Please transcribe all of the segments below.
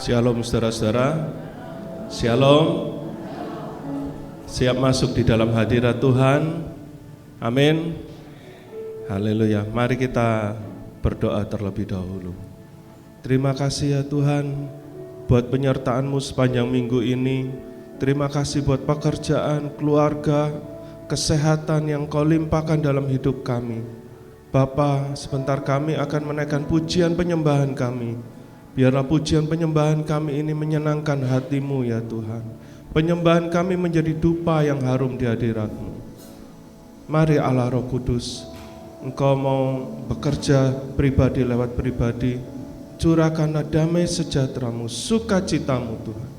Shalom saudara-saudara. Shalom. Siap masuk di dalam hadirat Tuhan. Amin. Haleluya. Mari kita berdoa terlebih dahulu. Terima kasih ya Tuhan buat penyertaan-Mu sepanjang minggu ini. Terima kasih buat pekerjaan, keluarga, kesehatan yang Kau limpahkan dalam hidup kami. Bapa, sebentar kami akan menaikkan pujian penyembahan kami. Biarlah pujian penyembahan kami ini menyenangkan hati-Mu ya Tuhan. Penyembahan kami menjadi dupa yang harum di hadirat-Mu. Mari Allah Roh Kudus, Engkau mau bekerja pribadi lewat pribadi. Curahkanlah damai sejahtera-Mu, sukacita-Mu Tuhan.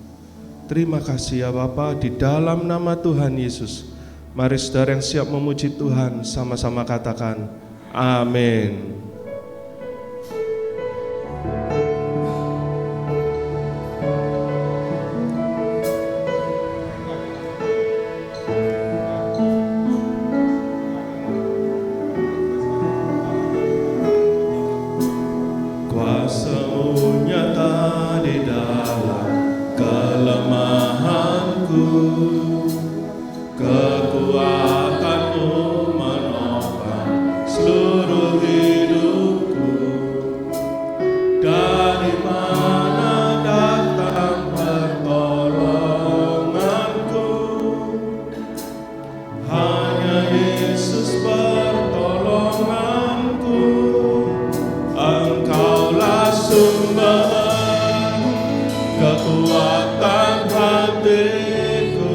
Terima kasih ya Bapa, di dalam nama Tuhan Yesus. Mari saudara yang siap memuji Tuhan sama-sama katakan amin. Kekuatan hatiku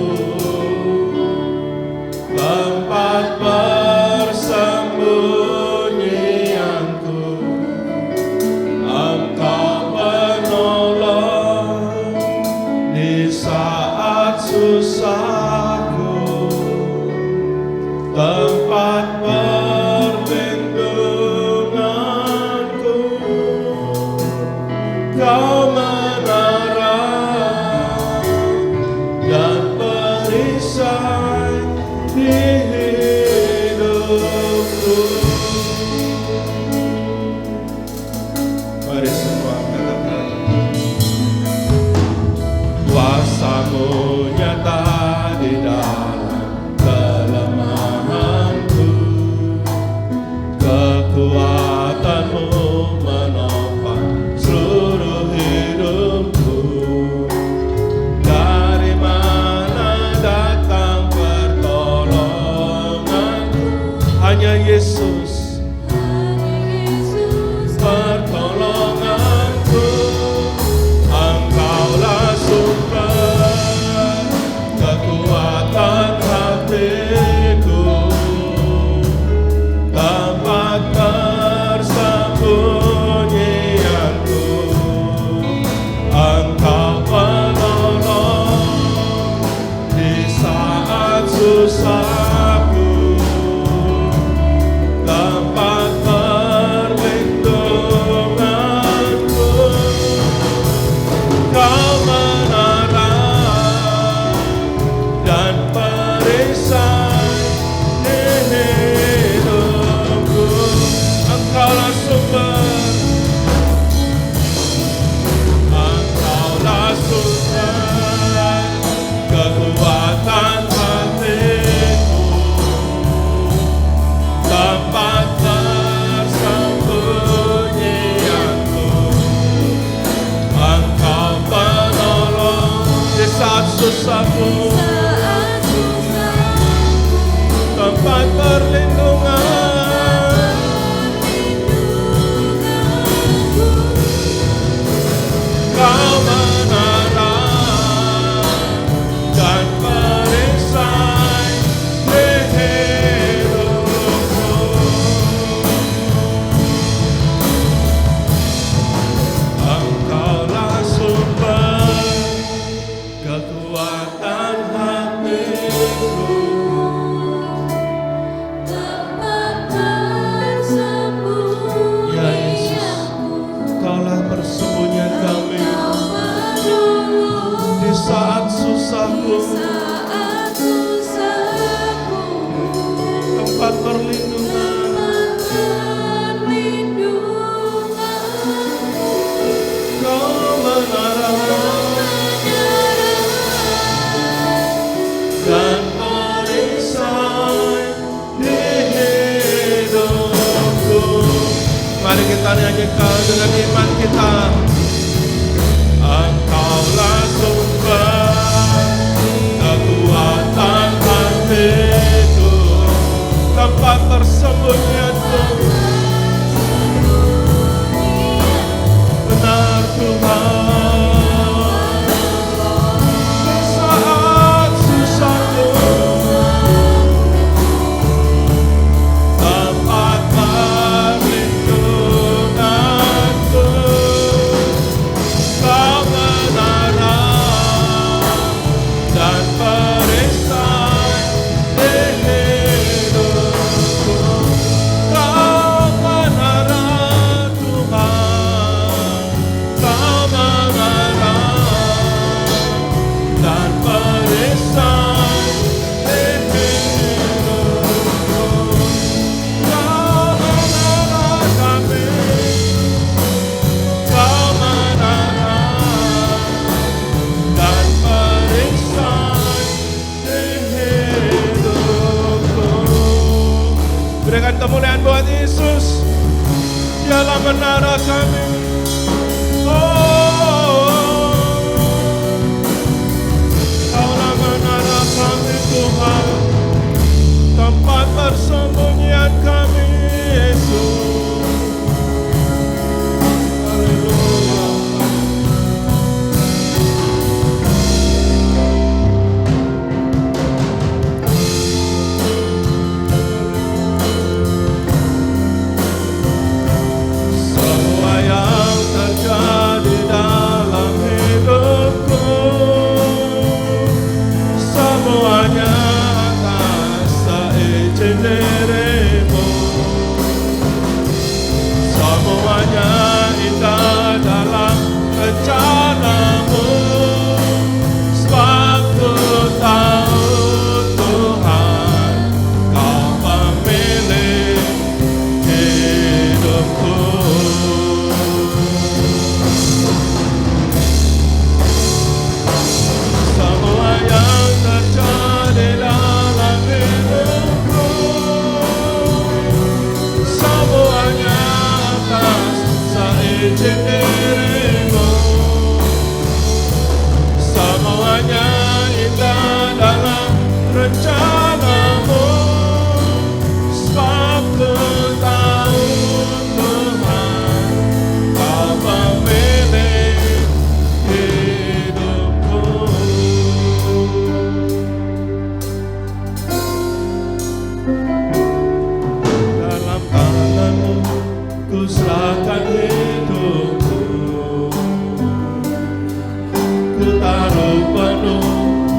ku taruh penuh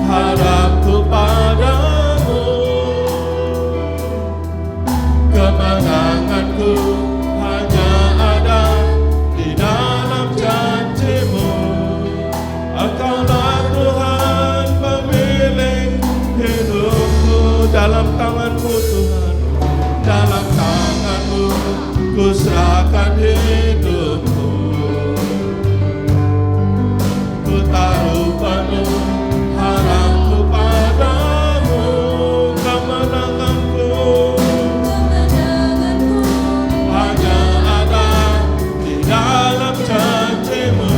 harapku padamu. Kemenanganku hanya ada di dalam janji-Mu. Engkaulah Tuhan pemilik hidupku. Dalam tangan-Mu Tuhan, dalam tangan-Mu ku serahkan hidupku. Ku taruh penuh harapku padamu. Kemenanganku hanya ada di dalam janji-Mu.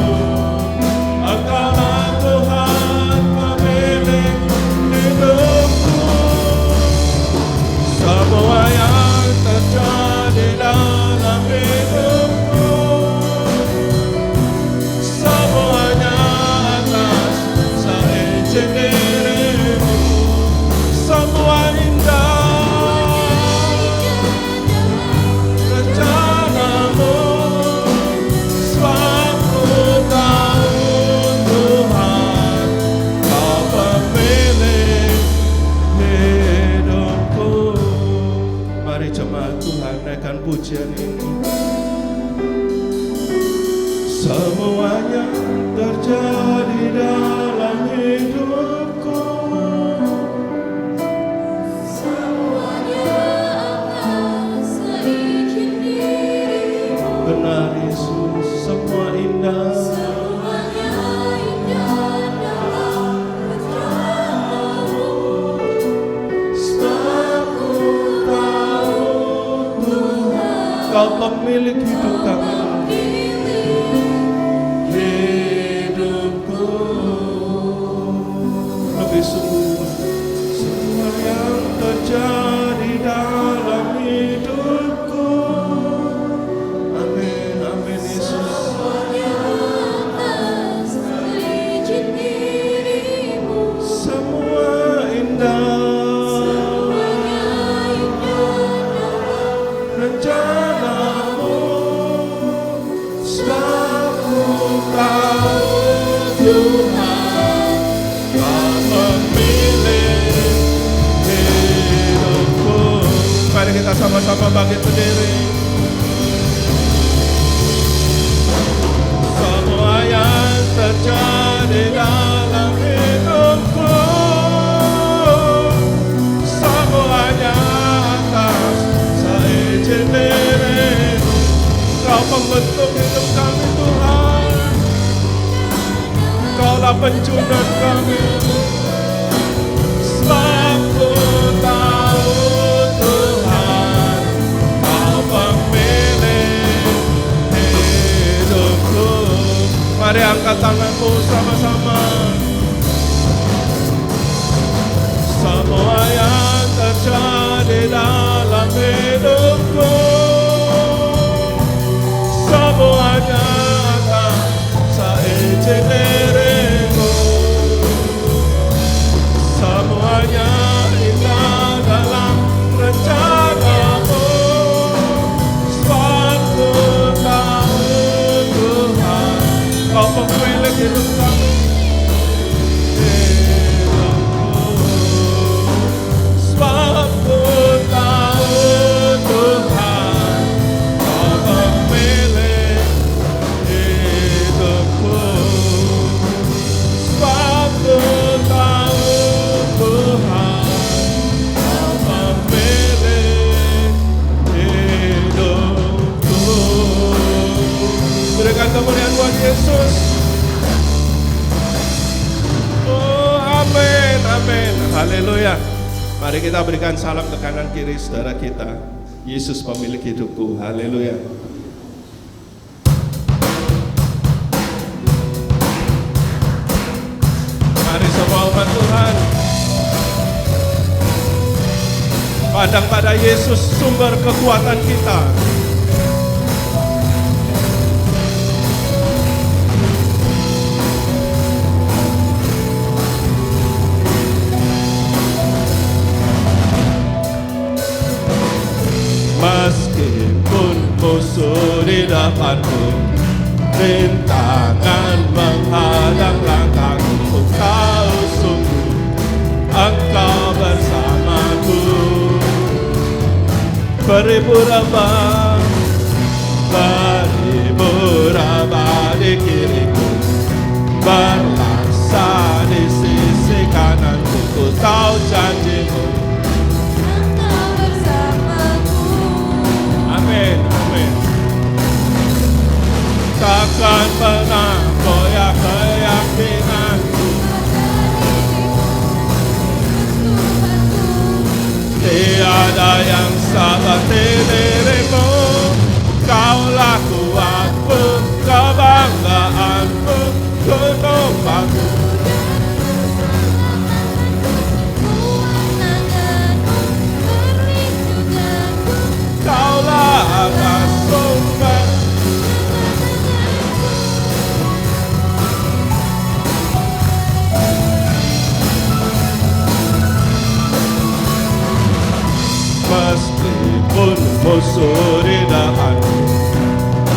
Engkaulah Tuhan pemilik hidupku. Semua yang terjadi dalam hidupku, semuanya atas seizin diri-Mu. Semua indah rencana-Mu, sebab ku tahu Tuhan, Kau pemilik hidupku. Mari jemaat Tuhan naikkan pujian ini. Semuanya terjadi dalam hidupku, Semuanya atas seizin diri-Mu. benar Yesus, semua indah Semuanya indah dalam rencana-Mu. sebab ku tahu Tuhan, Kau pemilik hidup kami. Hidupku lebih sungguh, semua yang terjadi dalam hidupku. Amin, amin Yesus. semuanya atas seizin diri-Mu. Semua indah Semuanya indah dalam rencana-Mu, sebab ku tahu Tuhan, Kau pemilik hidupku. Mari kita sama-sama bangkit berdiri. Semua yang terjadi dalam hidupku, semuanya atas seizin diri-Mu. Kau membentuk hidup kami Tuhan, Kaulah pencundan kami. Sebab ku tahu Tuhan, Kau pemilik hidupku. Mari angkat tanganmu sama-sama. Semua yang terjadi dalam hidupku, semuanya akan seizin diri-Mu. Semuanya indah dalam rencana-Mu. Sebab ku tahu Tuhan, Kau pemilik hidup kami. Sebab ku tahu Tuhan, Kau pemilik hidupku. Sebab ku tahu Tuhan, Kau pemilik hidupku. Berikan kemuliaan buat Yesus. Oh, amin, amin, haleluya. Mari kita berikan salam ke kanan kiri saudara kita. Yesus pemilik hidupku, haleluya. Mari semua umat Tuhan pandang pada Yesus, sumber kekuatan kita. Meskipun musuh di depanku, rintangan menghadang langkah beribu rebah, beribu rebah di kiriku, berlaksa di sisi kananku. Ku tahu janjimu, Engkau bersamaku. amin, amin. Takkan pernah goyah keyakinanku, tiada yang seperti dirimu. Kaulah kuatku, kebanggaanku, gunung batu. Kaulah atas sumber, meskipun musuh di depanku,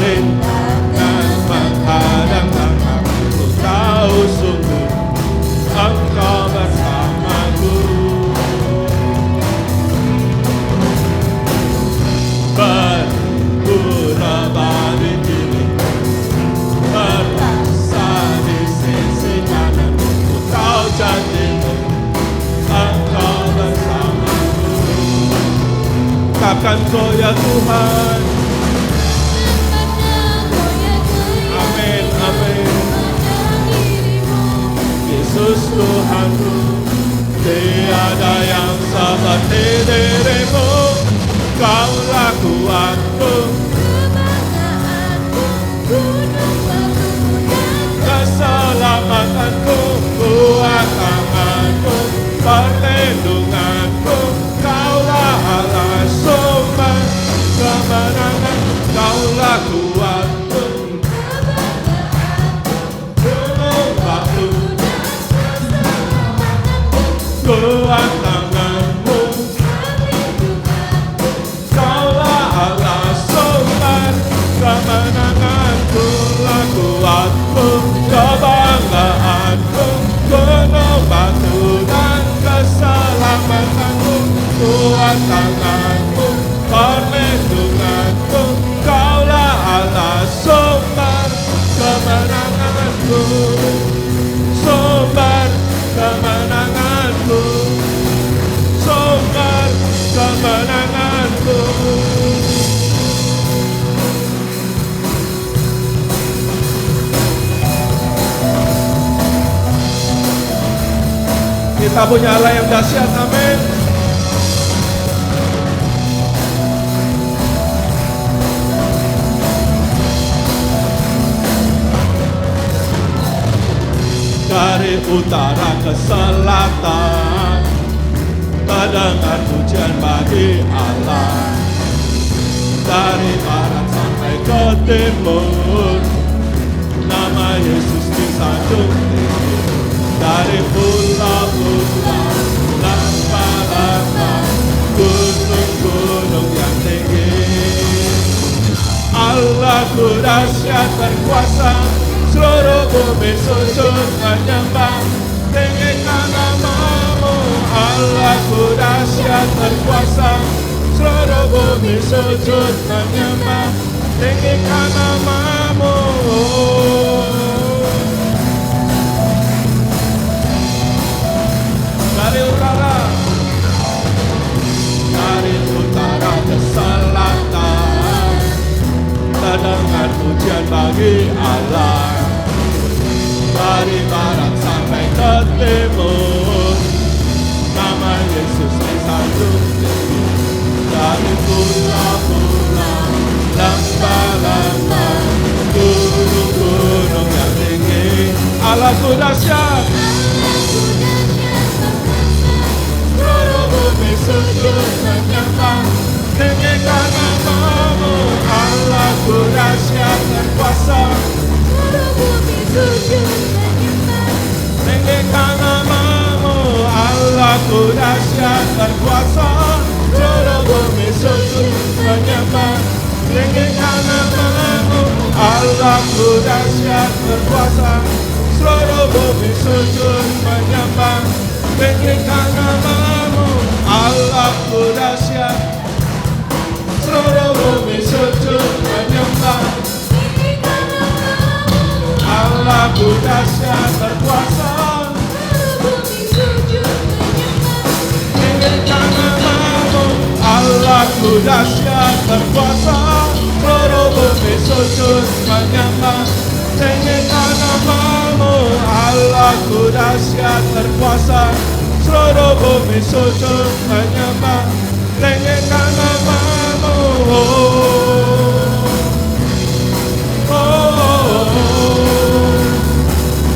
rintangan menghadang aku. Ku tahu sungguh Engkau bersamaku. Beribu rebah di kiriku, berlaksa di sisi kananku. Ku tahu janjimu, Engkau bersamaku. Takkan goyah Tuhan, amin, amin. Yesus Tuhanku, tiada yang seperti dirimu. Kaulah kuatku, keselamatanku, kuat tanganku, perlindunganku. Kaulah Allah sumber kemenangan. Kaulah kuatku, gunung batu, kuat tanganmu. Kaulah Allah sumber kemenanganku, lah kuatku, kebanggaanku, gunung batu dan keselamatanku, kuat tanganku, perlindunganku. Kaulah Allah sumber kemenanganku, sumber kemenanganku, sumber kemenanganku. Kita punya Allah yang dahsyat, amin. Dari utara ke selatan, terdengar pujian bagi Allah. Dari barat sampai ke timur, nama Yesus disanjung tinggi. Dari pulau-pulau, lembah-lembah, gunung-gunung yang tinggi, Allahku dahsyat berkuasa. Seluruh bumi sujud menyembah, tinggikan namamu. Allahku dahsyat berkuasa. Seluruh bumi sujud menyembah, tinggikan namamu. Dari utara ke selatan, terdengar pujian bagi Allah. Dari barat sampai ke timur, nama Yesus disanjung tinggi. Dari pulau-pulau, lembah-lembah, gunung-gunung yang tinggi, Allahku dahsyat. Seluruh bumi sujud menyembah, tinggikan namamu. Allahku dahsyat berkuasa. Seluruh bumi sujud menyembah, Tinggikan namamu. Allahku dahsyat berkuasa. Seluruh bumi sujud menyembah, tinggikan namamu. Allahku dahsyat berkuasa. Seluruh bumi sujud menyembah, tinggikan namamu. Allahku dahsyat. dahsyat berkuasa. bumi sujud menyembah. Tinggikan namamu, Allahku dahsyat berkuasa. Seluruh bumi sujud menyembah. Tinggikan namamu, Allahku dahsyat berkuasa. Seluruh bumi sujud menyembah. Tinggikan namamu,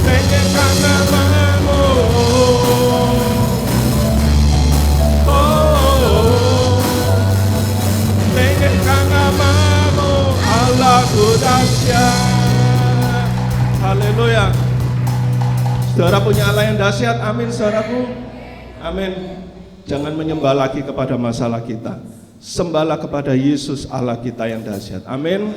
tinggikan namamu, tinggikan namamu, Allahku dahsyat. Haleluya. Saudara punya Allah yang dahsyat, amin saudaraku. Amin. Jangan menyembah lagi kepada masalah kita. Sembahlah kepada Yesus Allah kita yang dahsyat. Amin.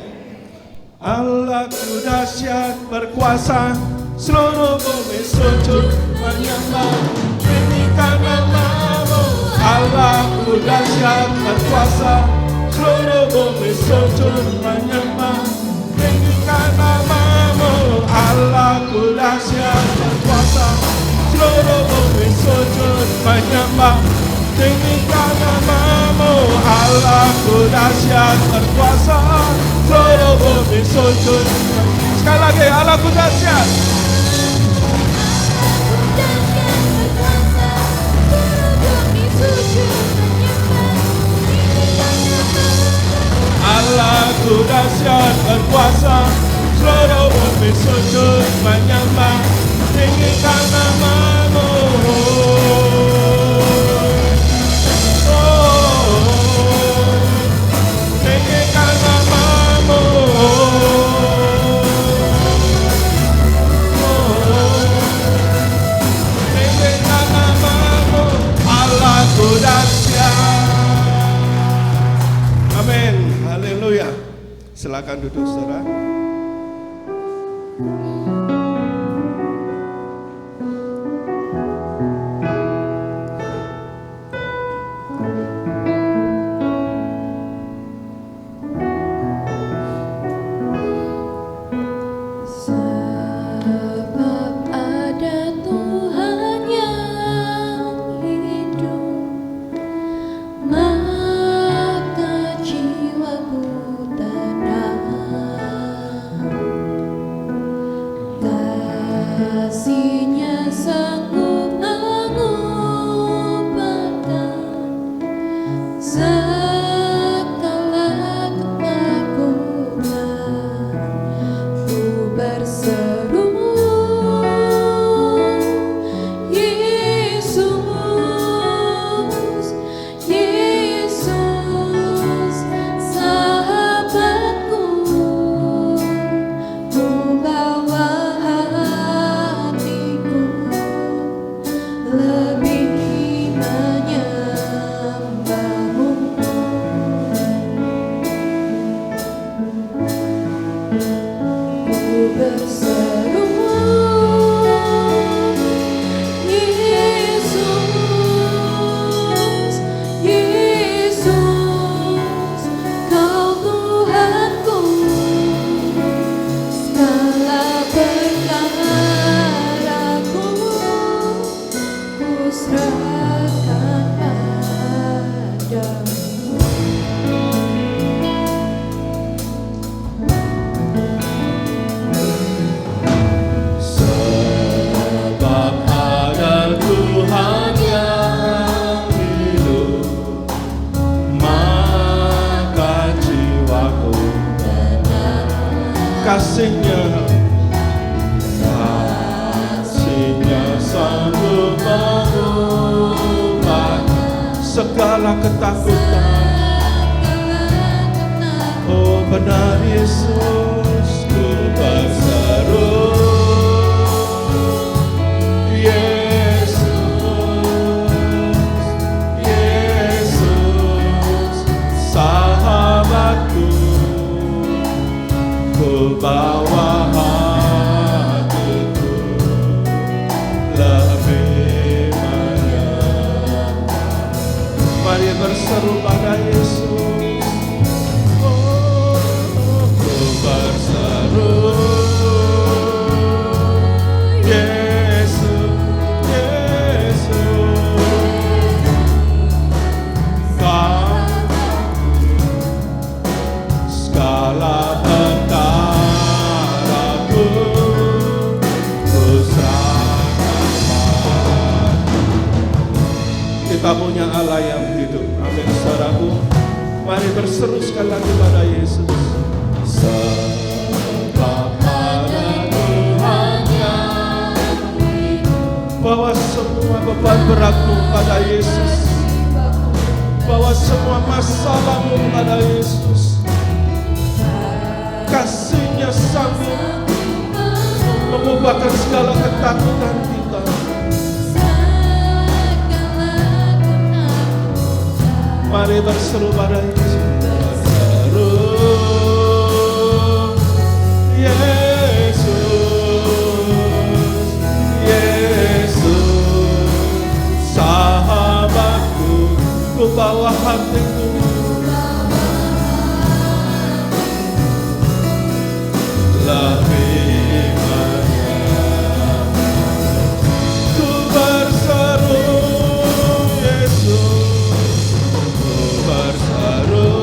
Allahku dahsyat berkuasa. Seluruh bumi sujud menyembah. Tinggikan namamu, Allahku dahsyat berkuasa. Seluruh bumi sujud menyembah. Tinggikan namamu, Allahku dahsyat berkuasa. Seluruh bumi sujud menyembah. Tinggikan namamu, Allahku dahsyat berkuasa. Seluruh bumi sujud. Sekali lagi, Allahku dahsyat. Dahsyat berkuasa. Seluruh bumi sujud menyembah. Tinggikan namamu. Allahku dahsyat berkuasa. Seluruh bumi sujud menyembah. Tinggikan namamu. Tinggikan namamu. Tinggikan namamu, Allahku dahsyat. Amin. Haleluya. Silakan duduk saudara. Sebab ada Tuhan yang hidup, maka jiwaku tenang. Kasih-Nya sanggup mengubahkan segala ketakutan. Ku berseru, Yesus, Yesus, sahabatku. Ku bawa hatiku lebih menyembah-Mu. Ku berseru, Yesus, Yesus, Kau Tuhanku. Segala perkaraku ku serahkan padamu. Sebab ada Tuhan yang hidup, maka jiwaku tenang. Kasih-Nya sanggup mengubah segala ketakutan. Oh benar Yesus, ku berseru, Yesus, Yesus, sahabatku. Ku bawa hatiku lebih menyembah. Mari berseru pada Yesus. Ku berseru, Kamunya Allah yang hidup. Amin. Saudaraku, mari berseru sekali lagi pada Yesus. Sebab ada Tuhan yang hidup. Bawa semua beban beratmu pada Yesus. Bawa semua masalahmu pada Yesus. Kasih-Nya sanggup memubahkan segala ketakutan kita. Mari berseru pada Yesus. Berseru, Yesus, Yesus, sahabatku, ku bawa hatiku. Lebih banyak ku berseru, Yesus, ku berseru,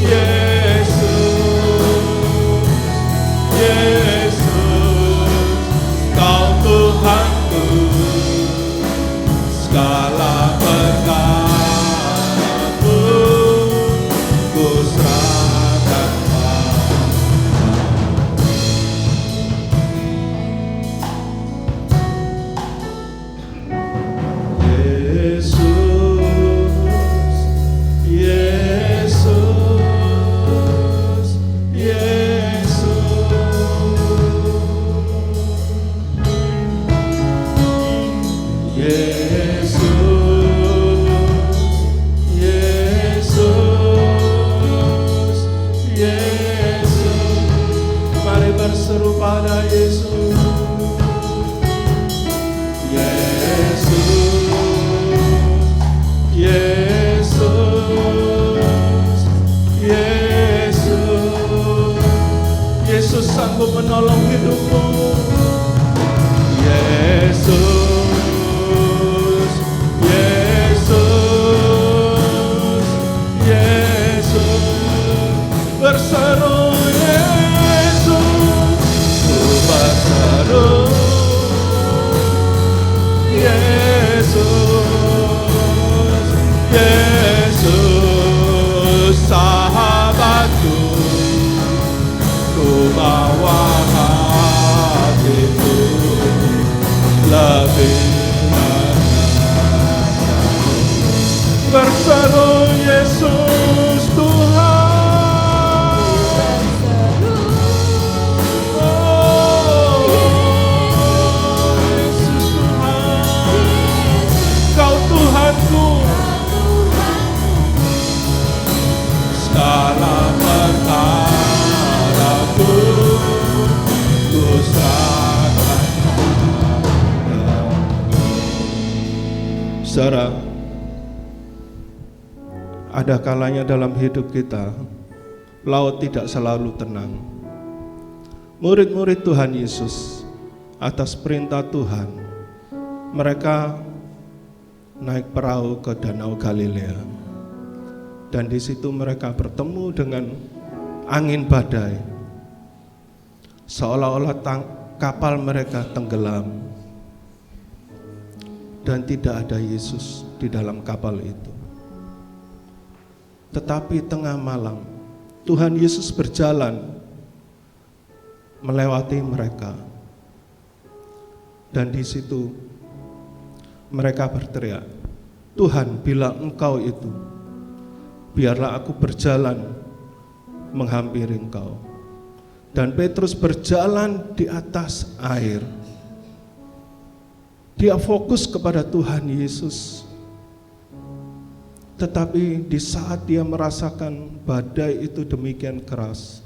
Yesus, Yesus, Kau Tuhanku, segala perkaraku ku serahkan. Mari berseru pada Yesus. Yesus, Yesus, Yesus, Yesus sanggup menolong hidupmu. Yesus, Yesus, Yesus, berseru Yesus, ku berseru Yesus, Yesus, sahabatku, ku bawa hatiku lebih banyak. Berseru Yesus Tuhan. Segala perkaraku ku serahkan. Saudara, ada kalanya dalam hidup kita laut tidak selalu tenang. Murid-murid Tuhan Yesus atas perintah Tuhan, mereka naik perahu ke Danau Galilea. Dan di situ mereka bertemu dengan angin badai. Seolah-olah kapal mereka tenggelam. Dan tidak ada Yesus di dalam kapal itu. Tetapi tengah malam, Tuhan Yesus berjalan melewati mereka. Dan di situ mereka berteriak, Tuhan, bila Engkau itu, biarlah aku berjalan menghampiri Engkau. Dan Petrus berjalan di atas air. Dia fokus kepada Tuhan Yesus. Tetapi di saat dia merasakan badai itu demikian keras,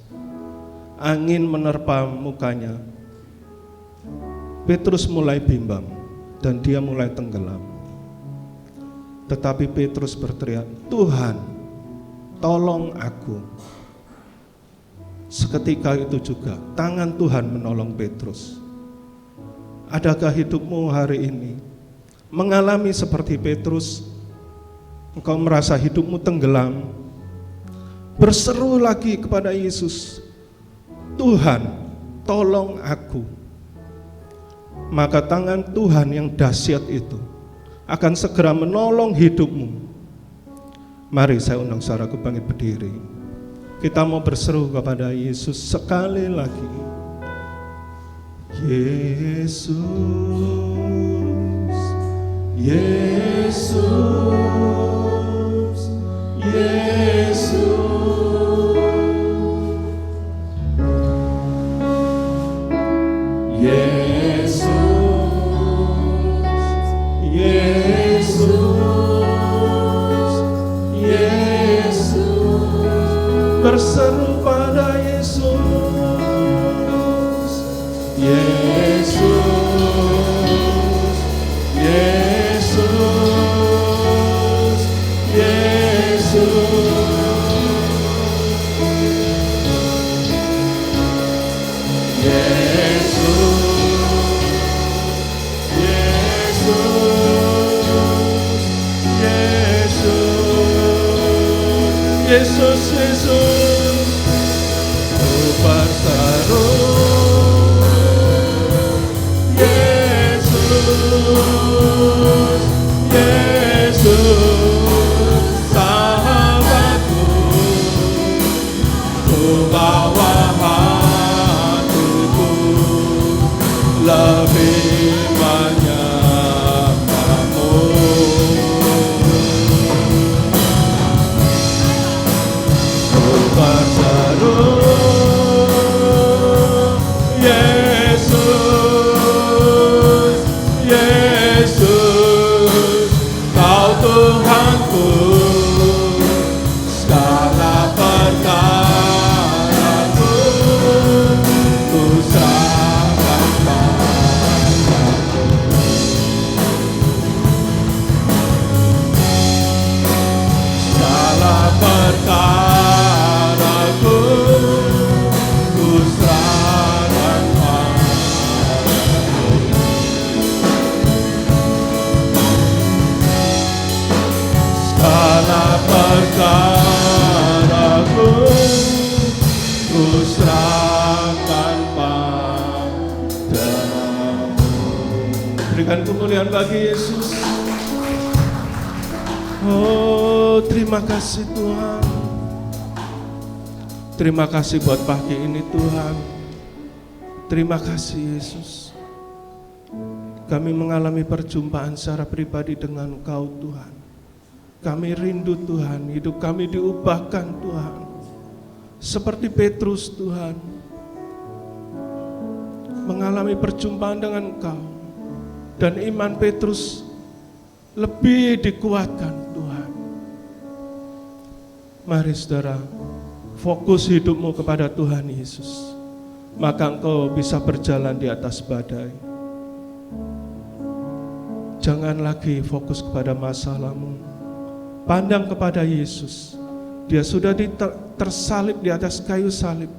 angin menerpa mukanya, Petrus mulai bimbang dan dia mulai tenggelam. Tetapi Petrus berteriak, Tuhan, tolong aku. Seketika itu juga tangan Tuhan menolong Petrus. Adakah hidupmu hari ini mengalami seperti Petrus? Engkau merasa hidupmu tenggelam. Berseru lagi kepada Yesus, Tuhan, tolong aku. Maka tangan Tuhan yang dahsyat itu akan segera menolong hidupmu. Mari saya undang saudaraku bangkit berdiri. Kita mau berseru kepada Yesus sekali lagi. Yesus, Yesus, Yesus. Yesus, Yesus, Yesus, berseru pada Yesus, Yesus, Yesus, Yesus. Yesus, Yesus, ku berseru. Yesus, Yesus, sahabatku, ku bawa hatiku lebih banyak kamu. Berseru, Yesus, Yesus, Kau Tuhanku, segala perkaraku ku serahkan padamu. Segala perkara perkaraku ku serahkan padamu. Berikan kemuliaan bagi Yesus. Oh, terima kasih Tuhan. Terima kasih buat pagi ini Tuhan. Terima kasih Yesus. Kami mengalami perjumpaan secara pribadi dengan Engkau Tuhan. Kami rindu Tuhan, hidup kami diubahkan Tuhan. Seperti Petrus Tuhan, mengalami perjumpaan dengan Engkau. Dan iman Petrus lebih dikuatkan Tuhan. Mari saudara, fokus hidupmu kepada Tuhan Yesus. Maka engkau bisa berjalan di atas badai. Jangan lagi fokus kepada masalahmu. Pandang kepada Yesus. Dia sudah tersalib di atas kayu salib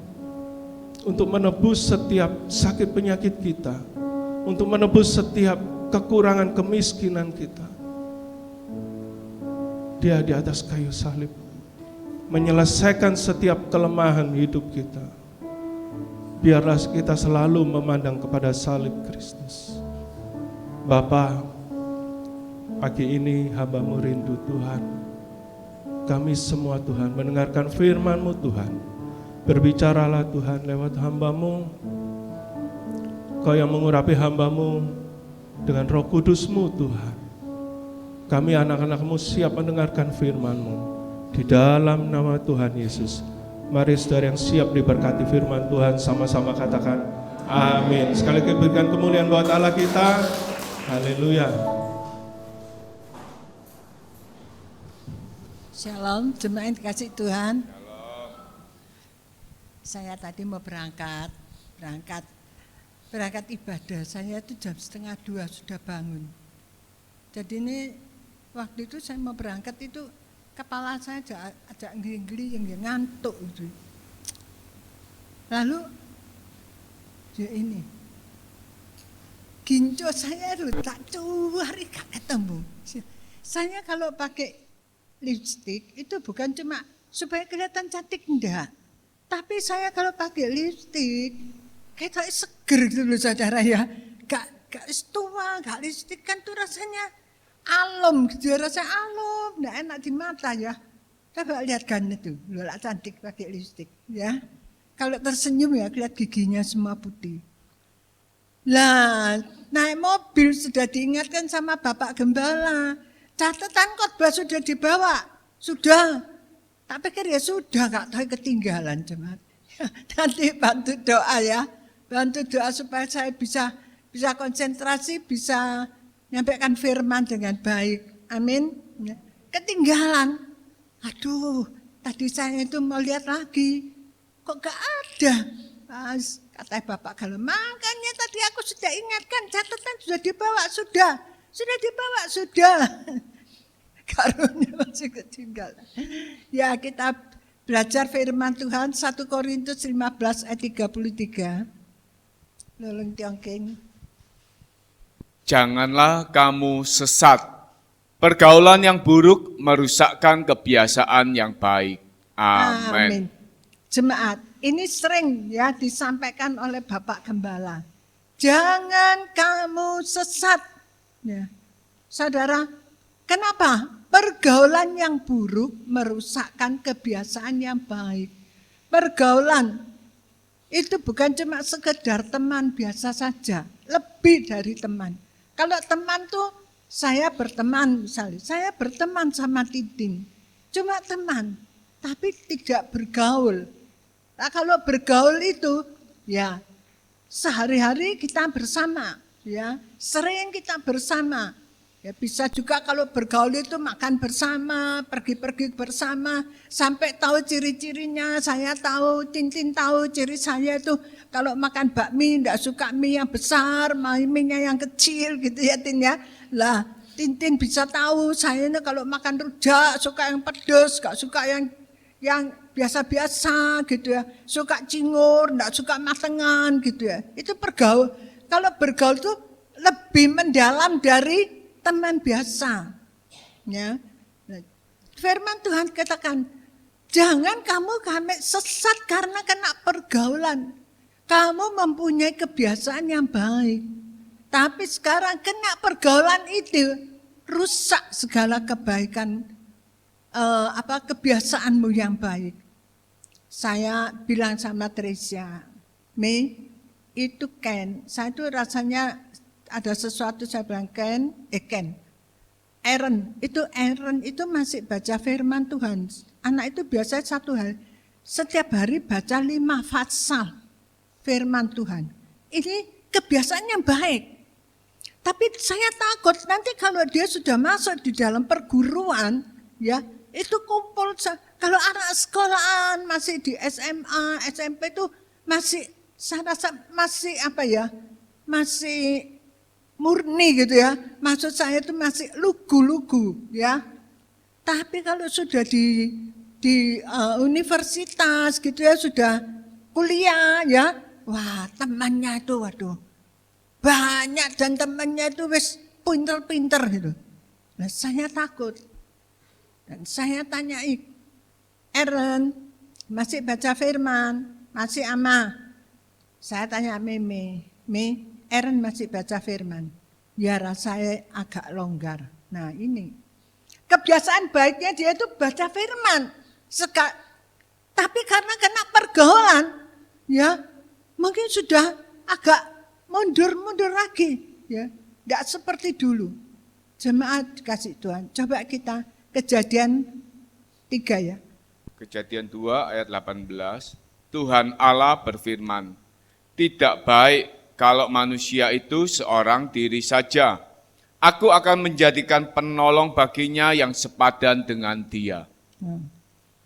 untuk menebus setiap sakit penyakit kita, untuk menebus setiap kekurangan kemiskinan kita. Dia di atas kayu salib menyelesaikan setiap kelemahan hidup kita. Biarlah kita selalu memandang kepada salib Kristus. Bapa, pagi ini hamba-Mu rindu Tuhan. Kami semua Tuhan mendengarkan firman-Mu Tuhan. Berbicaralah Tuhan lewat hamba-Mu. Kau yang mengurapi hamba-Mu dengan Roh Kudus-Mu Tuhan. Kami anak-anak-Mu siap mendengarkan firman-Mu. Di dalam nama Tuhan Yesus. Mari saudara yang siap diberkati firman Tuhan sama-sama katakan amin. Sekali lagi berikan kemuliaan buat Allah kita. Haleluya. Shalom, jemaat dikasih Tuhan. Saya tadi mau berangkat ibadah. Saya itu jam 1:30 sudah bangun. Jadi ini waktu itu saya mau berangkat itu kepala saya agak geli-geli yang ngantuk gitu. Lalu ya ini ginjo saya itu tak cuari gak ketemu. Saya kalau pakai lipstik itu bukan cuma supaya kelihatan cantik, enggak. Tapi saya kalau pakai lipstik kayak seger gitu loh saudara ya. Gak tua, gak lipstik kan tuh rasanya alum gitu, rasa alum, nggak enak di mata ya. Coba lihat kan itu, lola cantik pakai lipstik ya. Kalau tersenyum ya lihat giginya semua putih. Lah, naik mobil sudah diingatkan sama Bapak Gembala. Catatan khotbah sudah dibawa, sudah. Tak pikir ya sudah, gak tahu ketinggalan jemaat. Nanti bantu doa ya, bantu doa supaya saya bisa konsentrasi, bisa menyampaikan firman dengan baik. Amin. Ketinggalan. Aduh, tadi saya itu mau lihat lagi, kok gak ada. Kata Bapak Gembala, makanya tadi aku sudah ingatkan, catatan sudah dibawa, sudah dibawa, sudah. Karunia masih ketinggalan. Ya, kita belajar firman Tuhan 1 Korintus 15 ayat 33. Lolong tiongking. Janganlah kamu sesat. Pergaulan yang buruk merusakkan kebiasaan yang baik. Amin. Jemaat, ini sering ya disampaikan oleh Bapak Gembala. Jangan kamu sesat. Ya. Saudara, kenapa? Pergaulan yang buruk merusakkan kebiasaan yang baik. Pergaulan itu bukan cuma sekedar teman biasa saja, lebih dari teman. Kalau teman tuh saya berteman misalnya, saya berteman sama Titin, cuma teman, tapi tidak bergaul. Nah, kalau bergaul itu ya sehari-hari kita bersama, ya sering kita bersama. Ya bisa juga kalau bergaul itu makan bersama, pergi-pergi bersama, sampai tahu ciri-cirinya. Saya tahu, Tintin tahu ciri saya itu kalau makan bakmi enggak suka mie yang besar, mie-nya yang kecil gitu ya Tin ya. Lah Tintin bisa tahu saya ini kalau makan rujak suka yang pedas, enggak suka yang biasa-biasa gitu ya. Suka cingur, enggak suka matengan gitu ya. Itu bergaul. Kalau bergaul itu lebih mendalam dari teman biasa, ya. Firman Tuhan katakan, jangan kamu sesat karena kena pergaulan. Kamu mempunyai kebiasaan yang baik, tapi sekarang kena pergaulan itu rusak segala kebaikan, kebiasaanmu yang baik. Saya bilang sama Tresia, Mei, itu Ken, saya itu rasanya ada sesuatu saya bilang Aaron itu masih baca firman Tuhan. Anak itu biasanya setiap hari baca 5 pasal firman Tuhan. Ini kebiasaan yang baik. Tapi saya takut nanti kalau dia sudah masuk di dalam perguruan, ya itu kumpul. Kalau anak sekolahan masih di SMA, SMP itu masih saya rasa masih masih murni gitu ya, maksud saya itu masih lugu-lugu ya. Tapi kalau sudah di universitas gitu ya, sudah kuliah ya, wah temannya itu waduh banyak dan temannya itu wis pinter-pinter gitu. Nah saya takut dan saya tanyai, Aaron masih baca firman, masih ama? Saya tanya Meme, Aaron masih baca firman. Ya rasanya agak longgar. Nah ini. Kebiasaan baiknya dia itu baca firman. Tapi karena kena pergaulan. Ya mungkin sudah agak mundur lagi. Ya, tidak seperti dulu. Jemaat kasih Tuhan. Coba kita Kejadian 3 ya. Kejadian 2 ayat 18. Tuhan Allah berfirman, tidak baik kalau manusia itu seorang diri saja. Aku akan menjadikan penolong baginya yang sepadan dengan dia.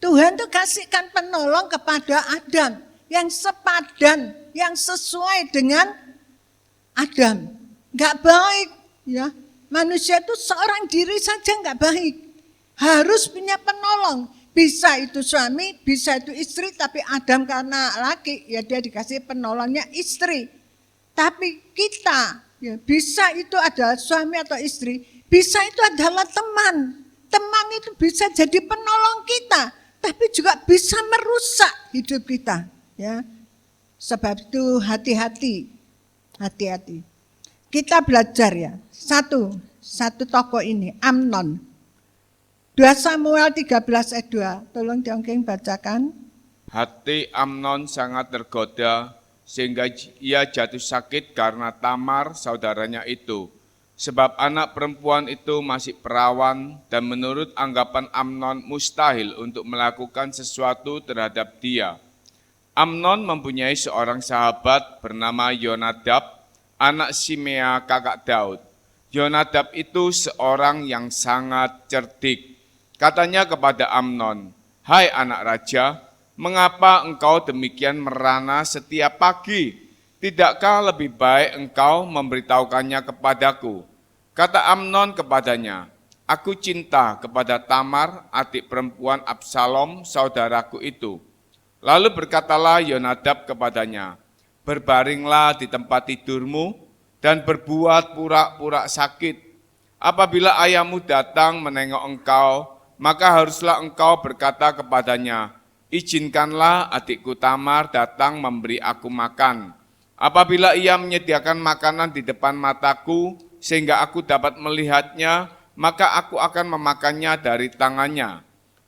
Tuhan tuh kasihkan penolong kepada Adam. Yang sepadan, yang sesuai dengan Adam. Gak baik. Ya. Manusia itu seorang diri saja gak baik. Harus punya penolong. Bisa itu suami, bisa itu istri. Tapi Adam karena laki, ya dia dikasih penolongnya istri. Tapi kita, ya, bisa itu adalah suami atau istri, bisa itu adalah teman. Teman itu bisa jadi penolong kita, tapi juga bisa merusak hidup kita. Ya, sebab itu hati-hati. Kita belajar ya, satu tokoh ini, Amnon. 2 Samuel 13 ayat 2, tolong Tiongking bacakan. Hati Amnon sangat tergoda sehingga ia jatuh sakit karena Tamar saudaranya itu. Sebab anak perempuan itu masih perawan dan menurut anggapan Amnon mustahil untuk melakukan sesuatu terhadap dia. Amnon mempunyai seorang sahabat bernama Yonadab, anak Simea kakak Daud. Yonadab itu seorang yang sangat cerdik. Katanya kepada Amnon, "Hai anak raja, mengapa engkau demikian merana setiap pagi? Tidakkah lebih baik engkau memberitahukannya kepadaku?" Kata Amnon kepadanya, "Aku cinta kepada Tamar, adik perempuan Absalom, saudaraku itu." Lalu berkatalah Yonadab kepadanya, "Berbaringlah di tempat tidurmu dan berbuat pura-pura sakit. Apabila ayahmu datang menengok engkau, maka haruslah engkau berkata kepadanya, 'Izinkanlah adikku Tamar datang memberi aku makan.' Apabila ia menyediakan makanan di depan mataku, sehingga aku dapat melihatnya, maka aku akan memakannya dari tangannya."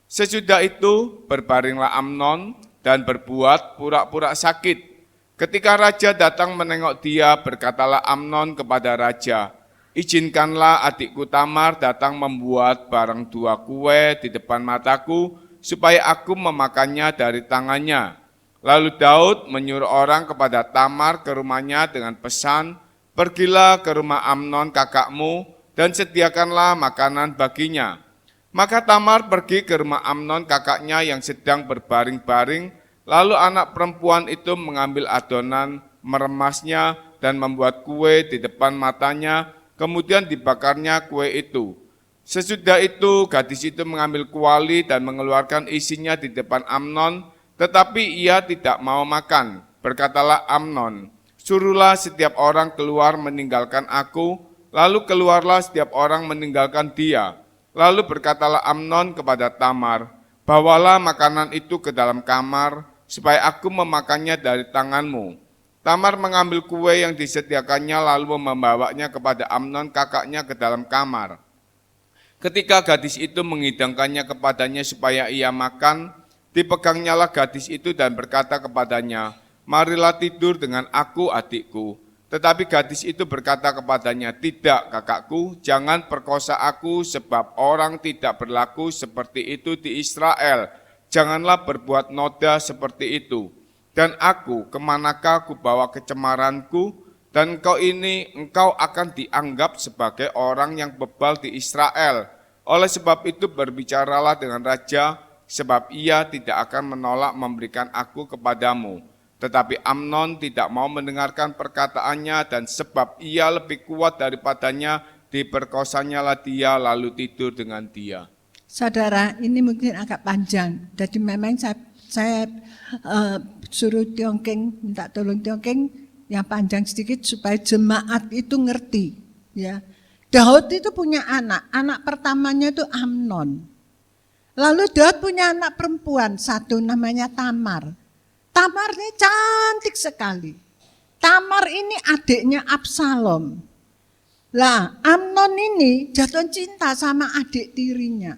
Sesudah itu berbaringlah Amnon dan berbuat pura-pura sakit. Ketika raja datang menengok dia, berkatalah Amnon kepada raja, "Izinkanlah adikku Tamar datang membuat barang 2 kue di depan mataku, supaya aku memakannya dari tangannya." Lalu Daud menyuruh orang kepada Tamar ke rumahnya dengan pesan, "Pergilah ke rumah Amnon kakakmu dan sediakanlah makanan baginya." Maka Tamar pergi ke rumah Amnon kakaknya yang sedang berbaring-baring, lalu anak perempuan itu mengambil adonan, meremasnya dan membuat kue di depan matanya, kemudian dibakarnya kue itu. Sesudah itu gadis itu mengambil kuali dan mengeluarkan isinya di depan Amnon, tetapi ia tidak mau makan. Berkatalah Amnon, "Suruhlah setiap orang keluar meninggalkan aku," lalu keluarlah setiap orang meninggalkan dia. Lalu berkatalah Amnon kepada Tamar, "Bawalah makanan itu ke dalam kamar, supaya aku memakannya dari tanganmu." Tamar mengambil kue yang disediakannya lalu membawanya kepada Amnon kakaknya ke dalam kamar. Ketika gadis itu menghidangkannya kepadanya supaya ia makan, dipegangnyalah gadis itu dan berkata kepadanya, "Marilah tidur dengan aku adikku." Tetapi gadis itu berkata kepadanya, "Tidak kakakku, jangan perkosa aku sebab orang tidak berlaku seperti itu di Israel. Janganlah berbuat noda seperti itu. Dan aku, kemanakah aku bawa kecemaranku? Dan engkau akan dianggap sebagai orang yang bebal di Israel. Oleh sebab itu berbicaralah dengan raja, sebab ia tidak akan menolak memberikan aku kepadamu." Tetapi Amnon tidak mau mendengarkan perkataannya, dan sebab ia lebih kuat daripadanya, diperkosanyalah dia lalu tidur dengan dia. Saudara, ini mungkin agak panjang. Jadi memang saya suruh Tiongking, minta tolong Tiongking yang panjang sedikit supaya jemaat itu ngerti. Ya, Daud itu punya anak pertamanya itu Amnon. Lalu Daud punya anak perempuan satu namanya Tamar. Tamar ini cantik sekali. Tamar ini adiknya Absalom. Lah, Amnon ini jatuh cinta sama adik tirinya.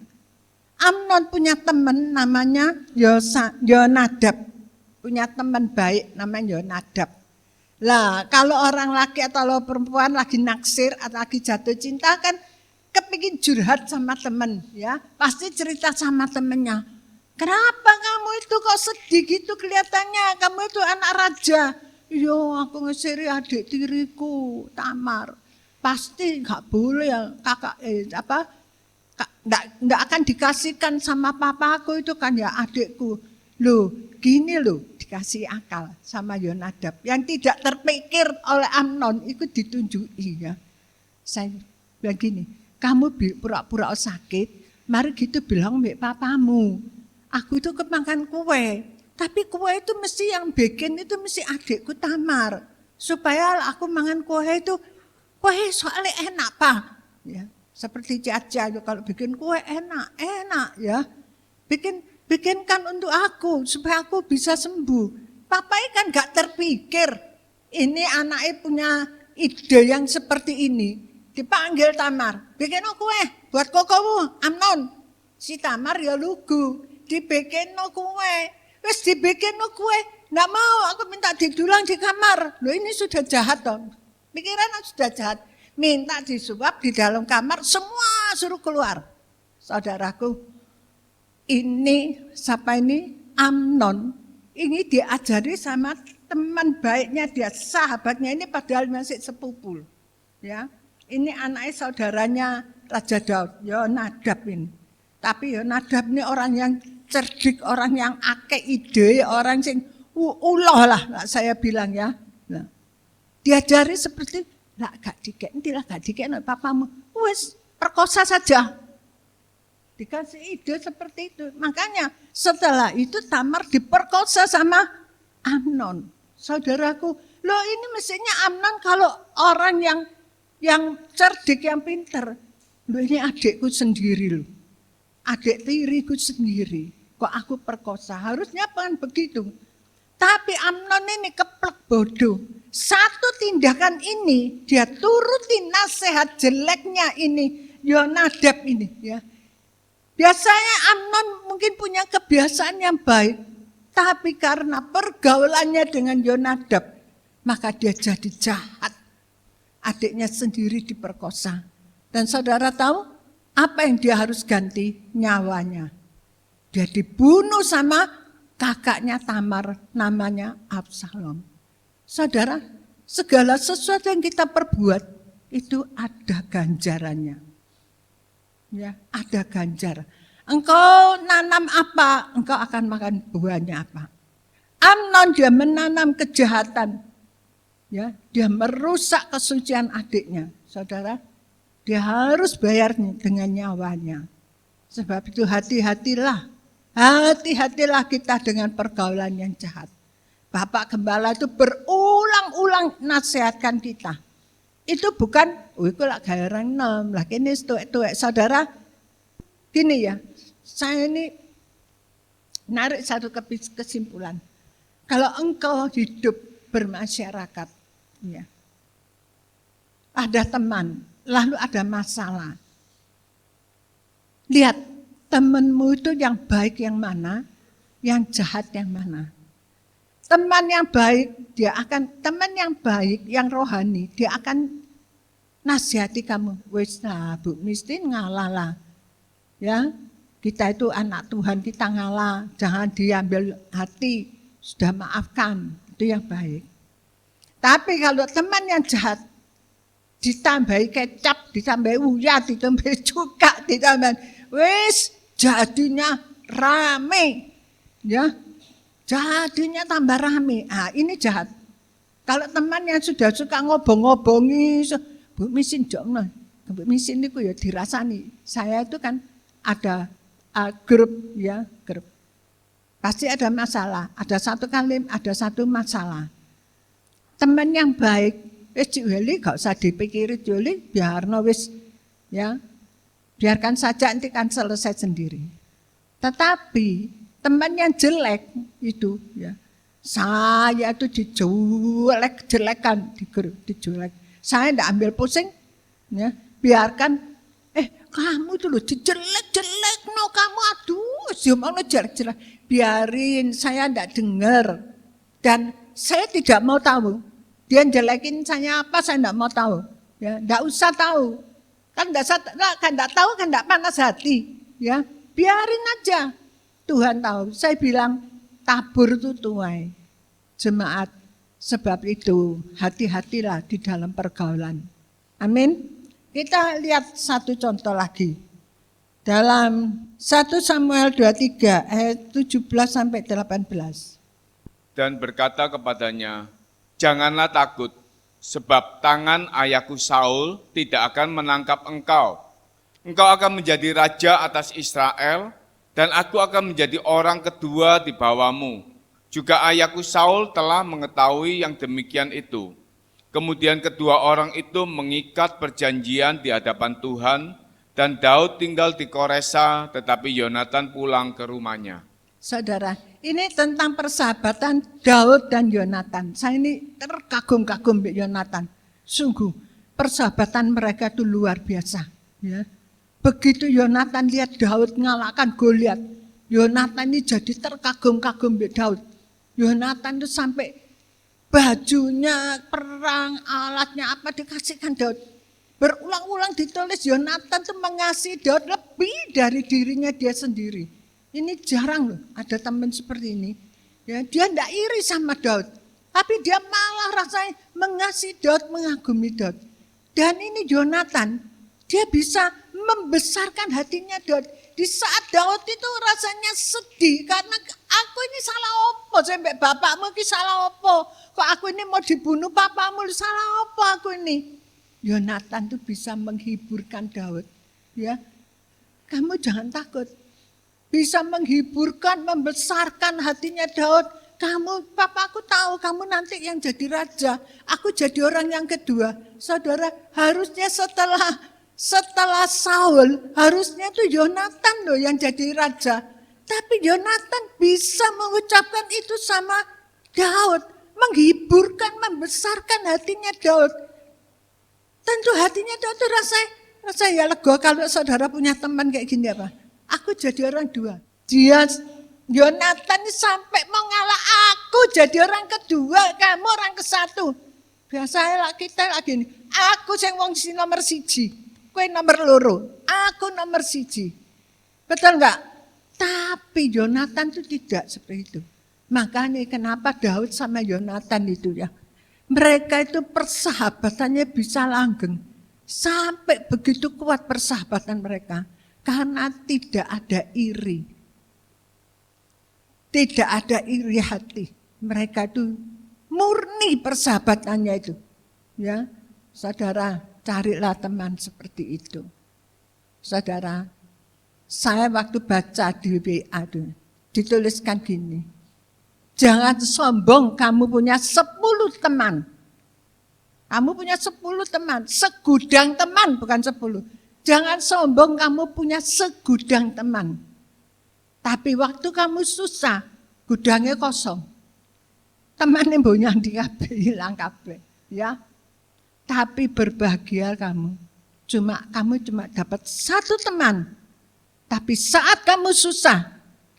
Amnon punya teman namanya Yonadab. Punya teman baik namanya Yonadab. Lah, kalau orang laki atau perempuan lagi naksir atau lagi jatuh cinta kan kepingin curhat sama teman, ya. Pasti cerita sama temennya. "Kenapa kamu itu kok sedih gitu kelihatannya? Kamu itu anak raja." "Yo, aku ngesiri adik tiriku, Tamar." "Pasti nggak boleh ya kakak, nggak akan dikasihkan sama papaku itu kan ya adikku." Loh, gini loh, dikasih akal sama Yonadab. Yang tidak terpikir oleh Amnon itu ditunjuki ya. Saya bilang gini, "Kamu pura-pura sakit, mari gitu bilang mbak papamu. Aku itu kemakan kue, tapi kue itu mesti yang bikin itu mesti adikku Tamar. Supaya aku makan kue itu, kue soalnya enak Pak." Ya, seperti Caca kalau bikin kue enak ya. Bikinkan untuk aku supaya aku bisa sembuh. Papa kan gak terpikir ini anaknya punya ide yang seperti ini, dipanggil Tamar, bikin kue buat kokomu, Amnon. Si Tamar ya lugu, dibikin kue, wes dibikin kue, nggak mau, aku minta didulang di kamar. Loh ini sudah jahat dong, pikiran sudah jahat. Minta disuap di dalam kamar, semua suruh keluar. Saudaraku, ini siapa ini? Amnon. Ini diajari sama teman baiknya dia, sahabatnya ini padahal masih sepupu. Ya, ini anaknya saudaranya Raja Daud, Yonadab ini. Tapi Yonadab ini orang yang cerdik, orang yang akeh ide, orang yang uloh lah saya bilang ya. Nah, diajari seperti, lah gak dikek, nantilah gak dikek papamu. Wes perkosa saja. Dikasih ide seperti itu. Makanya setelah itu Tamar diperkosa sama Amnon. Saudaraku, loh ini mestinya Amnon kalau orang yang cerdik, yang pinter. Loh ini adikku sendiri loh. Adik tiriku sendiri. Kok aku perkosa? Harusnya kan begitu. Tapi Amnon ini keplek bodoh. Satu tindakan ini dia turuti nasihat jeleknya ini Yonadab ini ya. Biasanya Amnon mungkin punya kebiasaan yang baik, tapi karena pergaulannya dengan Yonadab, maka dia jadi jahat. Adiknya sendiri diperkosa. Dan saudara tahu apa yang dia harus ganti? Nyawanya. Dia dibunuh sama kakaknya Tamar, namanya Absalom. Saudara, segala sesuatu yang kita perbuat itu ada ganjarannya. Ya, ada ganjar. Engkau nanam apa, engkau akan makan buahnya apa. Amnon dia menanam kejahatan. Ya, dia merusak kesucian adiknya. Saudara, dia harus bayarnya dengan nyawanya. Sebab itu hati-hatilah kita dengan pergaulan yang jahat. Bapak Gembala itu berulang-ulang nasihatkan kita. Itu bukan, itu lah gaya orang nom, lah ini tuek-tuek. Saudara, gini ya, saya ini narik satu kesimpulan. Kalau engkau hidup bermasyarakat, ya, ada teman, lalu ada masalah. Lihat, temanmu itu yang baik yang mana, yang jahat yang mana. Teman yang baik, teman yang baik, yang rohani, dia akan nasihati kamu. Wes lah, Bu, mesti ngalah lah. Ya, kita itu anak Tuhan, kita ngalah, jangan diambil hati, sudah maafkan, itu yang baik. Tapi kalau teman yang jahat, ditambahi kecap, ditambahi uyah, ditambahi cuka, ditambahi, wes jadinya rame, ya. Jadinya tambah rame. Ah, ini jahat. Kalau teman yang sudah suka ngobong-ngobongi, Bu Misin jongno. Bu Misin niku ya dirasani. Saya itu kan ada grup ya, grup. Pasti ada masalah, ada satu kali ada satu masalah. Teman yang baik, Cik Weli gak usah dipikiri Juli, biarno wis ya. Biarkan saja nanti kan selesai sendiri. Tetapi teman yang jelek itu ya, saya itu dijelek-jelekan, dijelek. Saya tidak ambil pusing, ya, biarkan. Kamu itu loh dijelek-jelek, no kamu aduh, siapa lo jelek-jelek. Biarin, saya tidak dengar dan saya tidak mau tahu. Dia jelekin saya apa, saya tidak mau tahu. Ya, tidak usah tahu. Kan tidak tahu, kan tidak panas hati. Ya, biarin aja. Tuhan tahu, saya bilang tabur itu tuai. Jemaat, sebab itu hati-hatilah di dalam pergaulan. Amin. Kita lihat satu contoh lagi. Dalam 1 Samuel 23 ayat 17 sampai 18. Dan berkata kepadanya, janganlah takut, sebab tangan ayahku Saul tidak akan menangkap engkau. Engkau akan menjadi raja atas Israel, dan aku akan menjadi orang kedua di bawahmu. Juga ayahku Saul telah mengetahui yang demikian itu. Kemudian kedua orang itu mengikat perjanjian di hadapan Tuhan, dan Daud tinggal di Koresa, tetapi Yonatan pulang ke rumahnya. Saudara, ini tentang persahabatan Daud dan Yonatan. Saya ini terkagum-kagum dengan Yonatan. Sungguh persahabatan mereka itu luar biasa. Ya. Begitu Yonatan lihat Daud ngalahkan Goliat, Yonatan ini jadi terkagum-kagum dengan Daud. Yonatan itu sampai bajunya perang, alatnya apa dikasihkan Daud. Berulang-ulang ditulis Yonatan itu mengasihi Daud lebih dari dirinya dia sendiri. Ini jarang loh ada teman seperti ini. Ya, dia tidak iri sama Daud, tapi dia malah rasanya mengasihi Daud, mengagumi Daud. Dan ini Yonatan, dia bisa membesarkan hatinya Daud. Di saat Daud itu rasanya sedih karena aku ini salah opo, sampai bapakmu ini salah opo. Kok aku ini mau dibunuh papamu, salah opo aku ini. Yonatan itu bisa menghiburkan Daud. Ya, kamu jangan takut. Bisa menghiburkan, membesarkan hatinya Daud. Kamu, papaku tahu kamu nanti yang jadi raja. Aku jadi orang yang kedua. Saudara, harusnya setelah Saul, harusnya itu Yonatan loh yang jadi raja. Tapi Yonatan bisa mengucapkan itu sama Daud. Menghiburkan, membesarkan hatinya Daud. Tentu hatinya Daud itu rasa ya lega kalau saudara punya teman kayak gini apa. Aku jadi orang dua. Yonatan ini sampai mau ngalah aku jadi orang kedua, kamu orang ke-1. Biasanya kita lagi ini, aku yang wong si nomor 1, kowe nomor 2, aku nomor 1. Betul enggak? Tapi Yonatan itu tidak seperti itu. Makanya kenapa Daud sama Yonatan itu ya. Mereka itu persahabatannya bisa langgeng. Sampai begitu kuat persahabatan mereka. Karena tidak ada iri. Tidak ada iri hati. Mereka itu murni persahabatannya itu. Ya, saudara, carilah teman seperti itu. Saudara, saya waktu baca di WA itu, dituliskan gini. Jangan sombong kamu punya 10 teman. Kamu punya 10 teman, segudang teman bukan 10. Jangan sombong kamu punya segudang teman. Tapi waktu kamu susah, gudangnya kosong. Temannya banyak di kabeh, hilang kabeh, ya. Tapi berbahagia kamu cuma dapat 1 teman. Tapi saat kamu susah,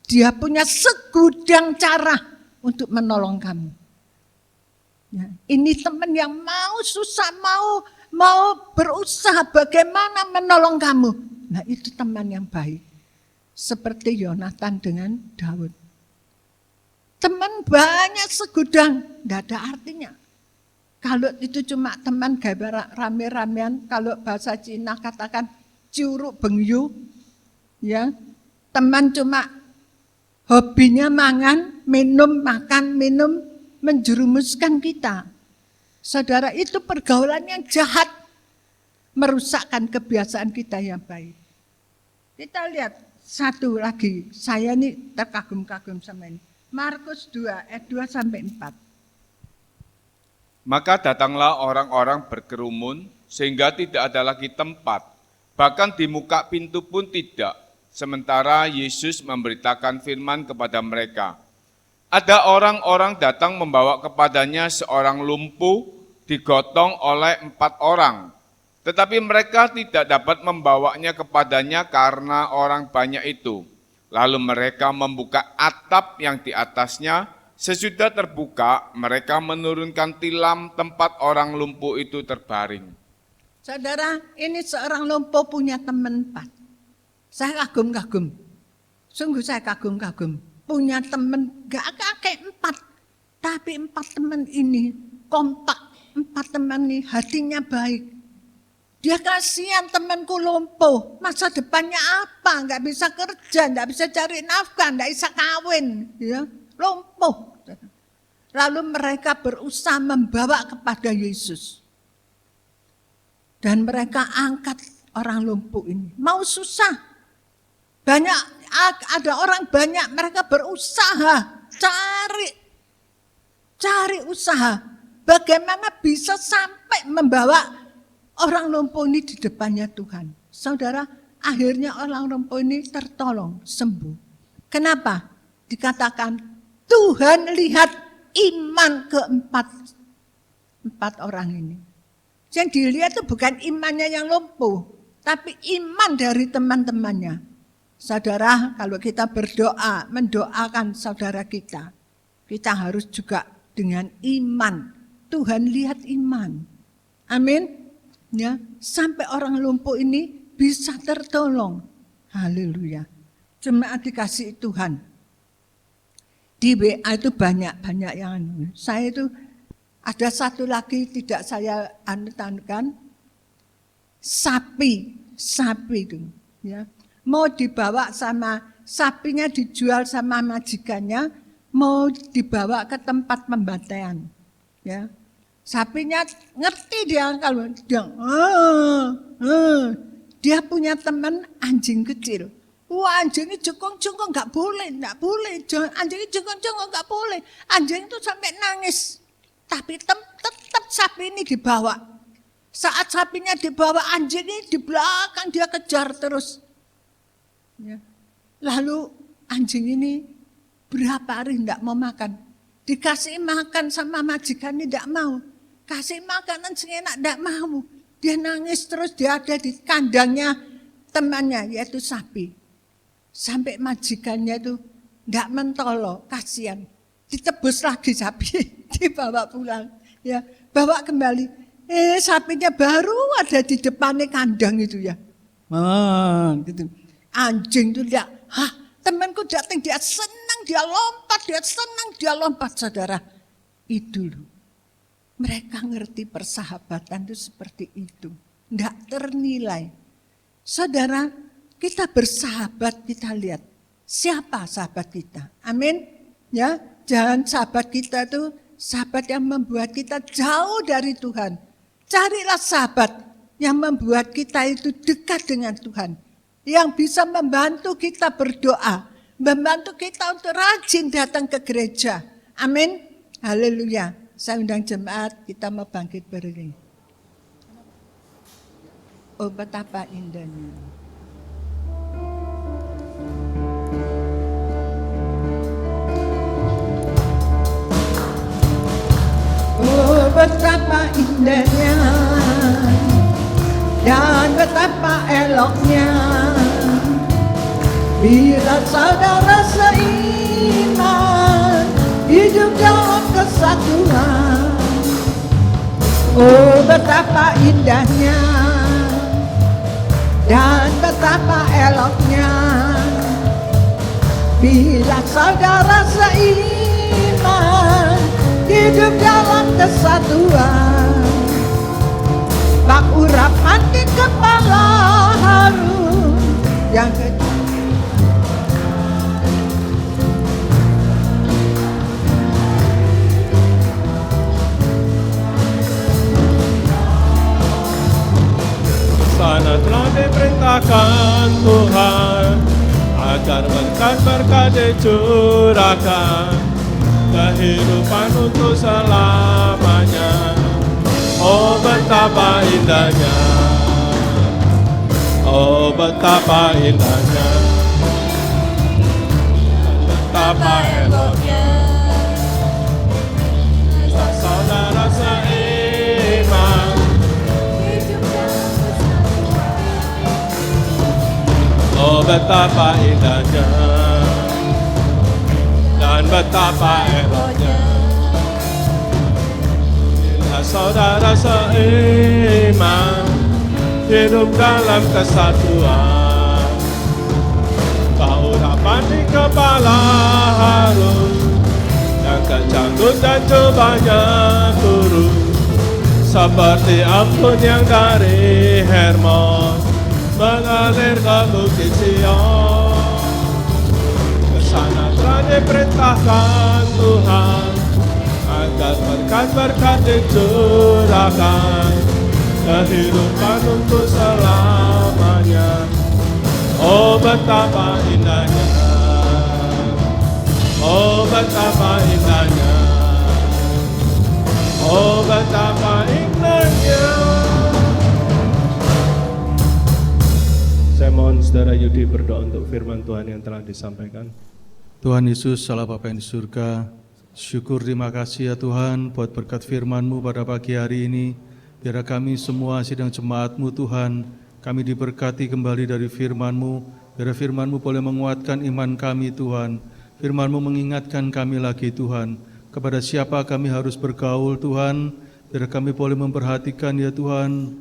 dia punya segudang cara untuk menolong kamu. Ya, ini teman yang mau susah, mau berusaha bagaimana menolong kamu. Nah itu teman yang baik. Seperti Yonatan dengan Daud. Teman banyak segudang, tidak ada artinya. Kalau itu cuma teman gaya rame-ramean, kalau bahasa Cina katakan curuk bengyu, ya, teman cuma hobinya makan, minum, menjerumuskan kita. Saudara, itu pergaulan yang jahat, merusakkan kebiasaan kita yang baik. Kita lihat satu lagi, saya ini terkagum-kagum sama ini. Markus 2 ayat 2 sampai 4. Maka datanglah orang-orang berkerumun sehingga tidak ada lagi tempat, bahkan di muka pintu pun tidak. Sementara Yesus memberitakan firman kepada mereka. Ada orang-orang datang membawa kepadanya seorang lumpuh digotong oleh 4 orang. Tetapi mereka tidak dapat membawanya kepadanya karena orang banyak itu. Lalu mereka membuka atap yang di atasnya. Sesudah terbuka, mereka menurunkan tilam tempat orang lumpuh itu terbaring. Saudara, ini seorang lumpuh punya teman 4. Saya kagum-kagum. Sungguh saya kagum-kagum. Punya teman gak kayak 4. Tapi 4 teman ini kompak. 4 teman ini hatinya baik. Dia kasihan temanku lumpuh. Masa depannya apa? Gak bisa kerja, gak bisa cari nafkah, gak bisa kawin. Ya, lumpuh. Lalu mereka berusaha membawa kepada Yesus. Dan mereka angkat orang lumpuh ini. Mau susah. Ada orang banyak, mereka berusaha. Cari usaha. Bagaimana bisa sampai membawa orang lumpuh ini di depannya Tuhan. Saudara, akhirnya orang lumpuh ini tertolong, sembuh. Kenapa? Dikatakan Tuhan lihat iman keempat orang ini. Yang dilihat itu bukan imannya yang lumpuh, tapi iman dari teman-temannya. Saudara, kalau kita berdoa, mendoakan saudara kita harus juga dengan iman. Tuhan lihat iman. Amin. Ya, sampai orang lumpuh ini bisa tertolong. Haleluya. Jemaat dikasih Tuhan. Di WA itu banyak yang saya itu ada satu lagi tidak saya anutankan, sapi itu, ya. Mau dibawa sama sapinya dijual sama majikannya, mau dibawa ke tempat pembantaian, ya. Sapinya ngerti dia kalau dia punya teman anjing kecil. Wah, anjingnya jengkong-jengkong nggak boleh. Anjingnya jengkong-jengkong nggak boleh. Anjing itu sampai nangis. Tapi tetap sapi ini dibawa. Saat sapinya dibawa, anjing ini di belakang dia kejar terus. Ya. Lalu anjing ini berapa hari tidak mau makan. Dikasih makan sama majikan ini tidak mau. Kasih makanan enak tidak mau. Dia nangis terus, dia ada di kandangnya temannya yaitu sapi. Sampai majikannya itu tidak mentolo, kasihan. Ditebus lagi sapi, dibawa pulang. Ya, bawa kembali. Sapinya baru ada di depannya kandang itu ya. Gitu. Anjing itu lihat, temanku datang, dia senang, dia lompat, saudara. Itu loh. Mereka ngerti persahabatan itu seperti itu. Tidak ternilai. Saudara, kita bersahabat, kita lihat siapa sahabat kita. Amin. Ya, jangan sahabat kita itu sahabat yang membuat kita jauh dari Tuhan. Carilah sahabat yang membuat kita itu dekat dengan Tuhan. Yang bisa membantu kita berdoa, membantu kita untuk rajin datang ke gereja. Amin. Haleluya. Saya undang jemaat, kita mau bangkit berdiri. Oh, betapa indahnya. Oh, betapa indahnya dan betapa eloknya bila saudara seiman hidup dalam kesatuan. Oh, betapa indahnya dan betapa eloknya bila saudara seiman hidup dalam kesatuan. Bak urapan di kepala harum yang sana telah diperintahkan Tuhan agar berkat-berkat dicurahkan, kehidupan untuk selamanya. Oh, betapa indahnya, oh, betapa indahnya, betapa eloknya bila saudara seiman. Oh, betapa indahnya dan betapa eloknya bila saudara seiman hidup dalam kesatuan. Urapan di kepala harum yang kecanggut dan cobanya turun, seperti ampun yang dari Hermon mengalir ke bukit Sion. Kesana telah diperintahkan Tuhan agar berkat-berkat dicurahkan, kehidupan untuk selamanya. Oh, betapa indahnya, oh, betapa indahnya, oh, betapa indahnya. Saya mohon saudara Yudi berdoa untuk firman Tuhan yang telah disampaikan. Tuhan Yesus, Allah Bapa yang di surga, syukur terima kasih ya Tuhan buat berkat firman-Mu pada pagi hari ini. Biarlah kami semua sidang jemaat-Mu Tuhan, kami diberkati kembali dari firman-Mu. Biarlah firman-Mu boleh menguatkan iman kami Tuhan. Firman-Mu mengingatkan kami lagi Tuhan, kepada siapa kami harus bergaul Tuhan. Biarlah kami boleh memperhatikan ya Tuhan,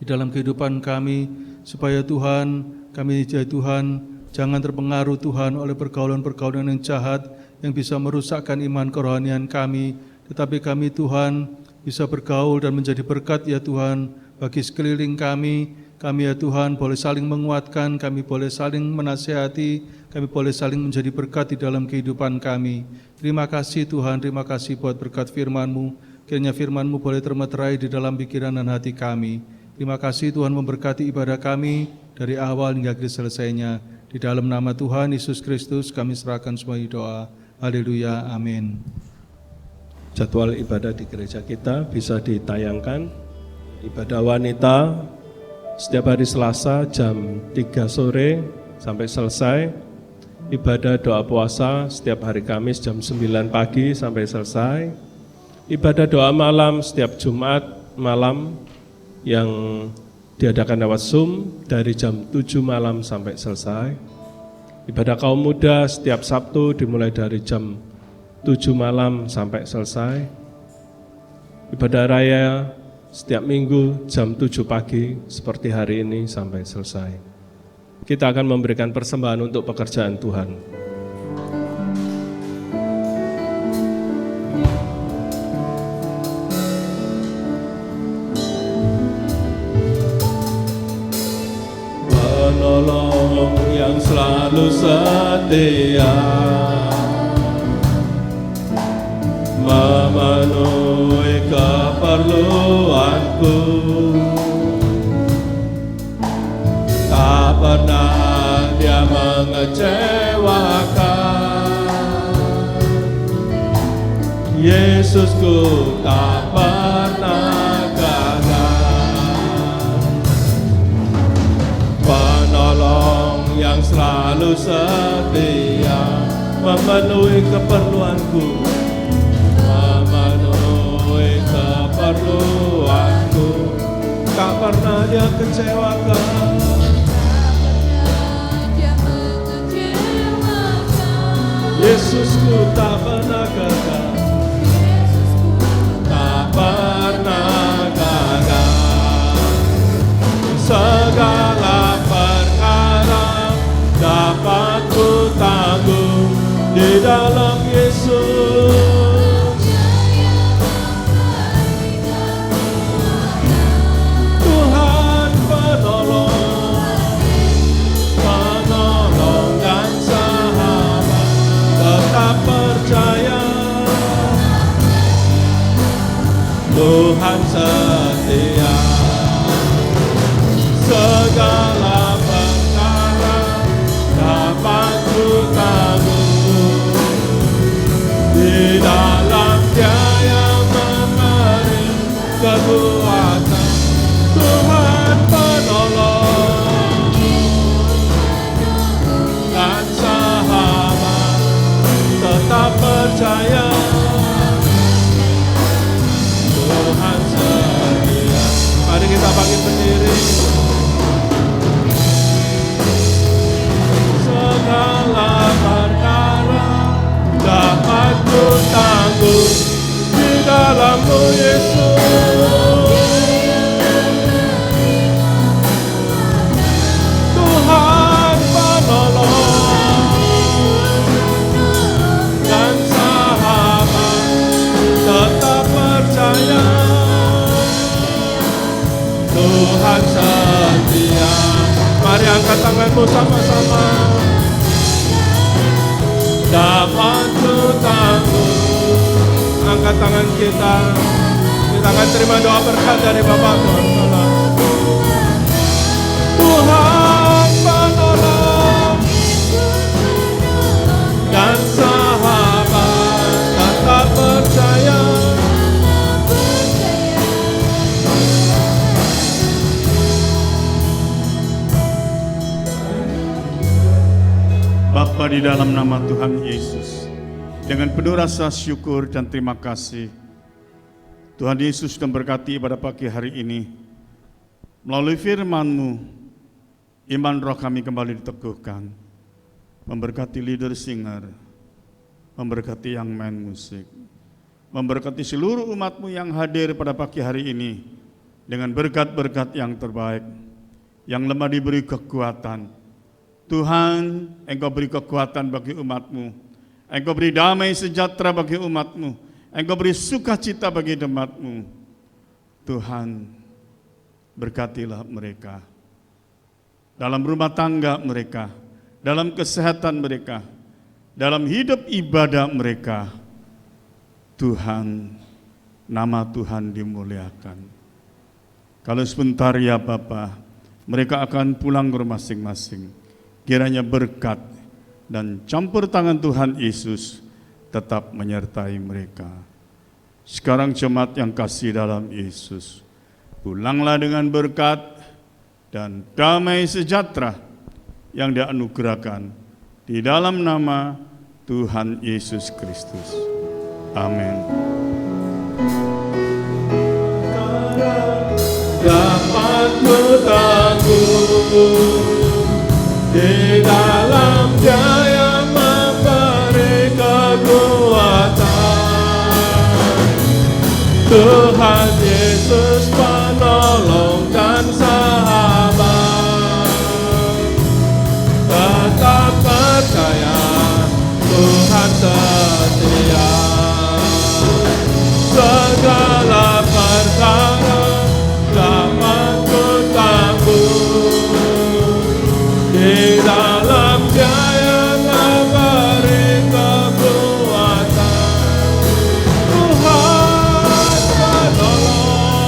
di dalam kehidupan kami, supaya Tuhan, kami ya Tuhan, jangan terpengaruh Tuhan oleh pergaulan-pergaulan yang jahat yang bisa merusakkan iman kerohanian kami, tetapi kami Tuhan bisa bergaul dan menjadi berkat ya Tuhan bagi sekeliling kami. Kami ya Tuhan boleh saling menguatkan, kami boleh saling menasihati, kami boleh saling menjadi berkat di dalam kehidupan kami. Terima kasih Tuhan, terima kasih buat berkat firman-Mu. Kiranya firman-Mu boleh termeterai di dalam pikiran dan hati kami. Terima kasih Tuhan memberkati ibadah kami dari awal hingga akhir selesainya. Di dalam nama Tuhan Yesus Kristus kami serahkan semua doa. Haleluya, amin. Jadwal ibadah di gereja kita bisa ditayangkan. Ibadah wanita setiap hari Selasa jam 3 sore sampai selesai. Ibadah doa puasa setiap hari Kamis jam 9 pagi sampai selesai. Ibadah doa malam setiap Jumat malam yang diadakan lewat Zoom dari jam 7 malam sampai selesai. Ibadah kaum muda setiap Sabtu dimulai dari jam 7 malam sampai selesai. Ibadah raya setiap minggu jam 7 pagi seperti hari ini sampai selesai. Kita akan memberikan persembahan untuk pekerjaan Tuhan. Penolong yang selalu setia, memenuhi keperluanku, tak pernah Dia mengecewakan. Yesusku tak pernah gagal. Penolong yang selalu setia, memenuhi keperluanku, keperluanku, tak pernah Dia kecewakan. Yesusku tak pernah gagal, tak pernah gagal. Segala perkara dapat ku tanggung di dalam Yesus. Tuhan setia, segala perkara dapat ku tanggung di dalam Dia yang memberi kekuatan. Tuhan penolong dan sahabat, tetap percaya. Tuhan setia. Mari kita bangkit berdiri. Segala perkara dapat ku tanggung di dalam-Mu Yesus. Tuhan penolong dan sahabat, tetap percaya. Tuhan setia. Mari angkat tanganmu sama-sama. Dapat ku tanggung. Angkat tangan kita. Kita akan terima doa berkat dari Bapa Tuhan. Tuhan penolong dan sahabat, tetap percaya. Bapa, di dalam nama Tuhan Yesus, dengan penuh rasa syukur dan terima kasih, Tuhan Yesus memberkati pada pagi hari ini. Melalui firman-Mu, iman roh kami kembali diteguhkan. Memberkati leader singer, memberkati yang main musik, memberkati seluruh umat-Mu yang hadir pada pagi hari ini dengan berkat-berkat yang terbaik. Yang lemah diberi kekuatan. Tuhan, Engkau beri kekuatan bagi umat-Mu. Engkau beri damai sejahtera bagi umat-Mu. Engkau beri sukacita bagi umat-Mu. Tuhan, berkatilah mereka. Dalam rumah tangga mereka, dalam kesehatan mereka, dalam hidup ibadah mereka. Tuhan, nama Tuhan dimuliakan. Kalau sebentar ya Bapa, mereka akan pulang ke masing-masing. Kiranya berkat dan campur tangan Tuhan Yesus tetap menyertai mereka. Sekarang jemaat yang kasih dalam Yesus, pulanglah dengan berkat dan damai sejahtera yang dianugerahkan di dalam nama Tuhan Yesus Kristus. Amin. Dapat bertanggung di dalam Dia memberi kekuatan. Tuhan Yesus penolong dan sahabat. Tetap percaya Tuhan setia. Segala perkara dapat kutanggung di dalam Dia yang memberi kekuatan. Tuhan penolong,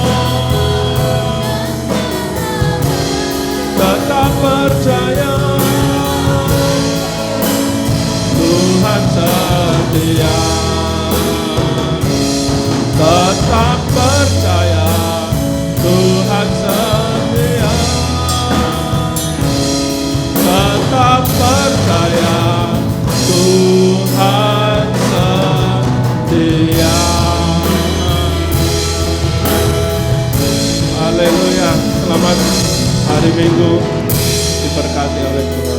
tetap percaya Tuhan setia. Tetap percaya Tuhan setia. Tetap percaya Tuhan setia. Haleluya. Selamat hari Minggu diberkati oleh Tuhan.